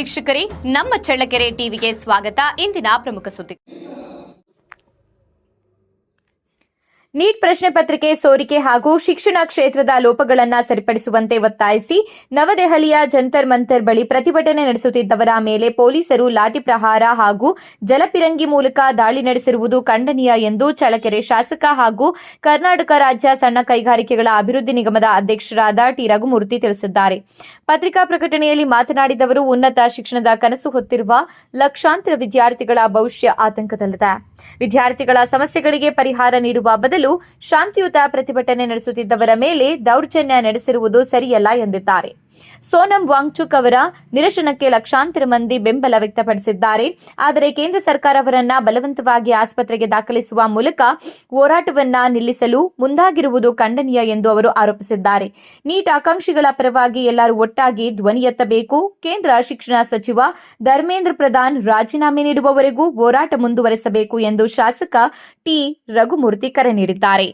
ವೀಕ್ಷಕರೇ, ನಮ್ಮ ಚಳ್ಳಕೆರೆ ಟಿವಿಗೆ ಸ್ವಾಗತ. ಇಂದಿನ ಪ್ರಮುಖ ಸುದ್ದಿ. ನೀಟ್ ಪ್ರಶ್ನೆ ಪತ್ರಿಕೆ ಸೋರಿಕೆ ಹಾಗೂ ಶಿಕ್ಷಣ ಕ್ಷೇತ್ರದ ಲೋಪಗಳನ್ನು ಸರಿಪಡಿಸುವಂತೆ ಒತ್ತಾಯಿಸಿ ನವದೆಹಲಿಯ ಜಂತರ್ ಮಂತರ್ ಬಳಿ ಪ್ರತಿಭಟನೆ ನಡೆಸುತ್ತಿದ್ದವರ ಮೇಲೆ ಪೊಲೀಸರು ಲಾಠಿ ಪ್ರಹಾರ ಹಾಗೂ ಜಲಪಿರಂಗಿ ಮೂಲಕ ದಾಳಿ ನಡೆಸಿರುವುದು ಖಂಡನೀಯ ಎಂದು ಚಳ್ಳಕೆರೆ ಶಾಸಕ ಹಾಗೂ ಕರ್ನಾಟಕ ರಾಜ್ಯ ಸಣ್ಣ ಕೈಗಾರಿಕೆಗಳ ಅಭಿವೃದ್ಧಿ ನಿಗಮದ ಅಧ್ಯಕ್ಷರಾದ ಟಿ ರಘುಮೂರ್ತಿ ತಿಳಿಸಿದ್ದಾರೆ. ಪತ್ರಿಕಾ ಪ್ರಕಟಣೆಯಲ್ಲಿ ಮಾತನಾಡಿದವರು, ಉನ್ನತ ಶಿಕ್ಷಣದ ಕನಸು ಹೊತ್ತಿರುವ ಲಕ್ಷಾಂತರ ವಿದ್ಯಾರ್ಥಿಗಳ ಭವಿಷ್ಯ ಆತಂಕದಲ್ಲಿದೆ. ವಿದ್ಯಾರ್ಥಿಗಳ ಸಮಸ್ಯೆಗಳಿಗೆ ಪರಿಹಾರ ನೀಡುವ ಬದಲು ಶಾಂತಿಯುತ ಪ್ರತಿಭಟನೆ ನಡೆಸುತ್ತಿದ್ದವರ ಮೇಲೆ ದೌರ್ಜನ್ಯ ನಡೆಸಿರುವುದು ಸರಿಯಲ್ಲ ಎಂದಿದ್ದಾರೆ. ಸೋನಂ ವಾಂಗ್ಚುಕ್ ಅವರ ನಿರಶನಕ್ಕೆ ಲಕ್ಷಾಂತರ ಮಂದಿ ಬೆಂಬಲ ವ್ಯಕ್ತಪಡಿಸಿದ್ದಾರೆ. ಆದರೆ ಕೇಂದ್ರ ಸರ್ಕಾರ ಅವರನ್ನ ಬಲವಂತವಾಗಿ ಆಸ್ಪತ್ರೆಗೆ ದಾಖಲಿಸುವ ಮೂಲಕ ಹೋರಾಟವನ್ನ ನಿಲ್ಲಿಸಲು ಮುಂದಾಗಿರುವುದು ಖಂಡನೀಯ ಎಂದು ಅವರು ಆರೋಪಿಸಿದ್ದಾರೆ. ನೀಟ್ ಆಕಾಂಕ್ಷಿಗಳ ಪರವಾಗಿ ಎಲ್ಲರೂ ಒಟ್ಟಾಗಿ ಧ್ವನಿ ಎತ್ತಬೇಕು. ಕೇಂದ್ರ ಶಿಕ್ಷಣ ಸಚಿವ ಧರ್ಮೇಂದ್ರ ಪ್ರಧಾನ್ ರಾಜೀನಾಮೆ ನೀಡುವವರೆಗೂ ಹೋರಾಟ ಮುಂದುವರೆಸಬೇಕು ಎಂದು ಶಾಸಕ ಟಿ ರಘುಮೂರ್ತಿ ಕರೆ ನೀಡಿದ್ದಾರೆ.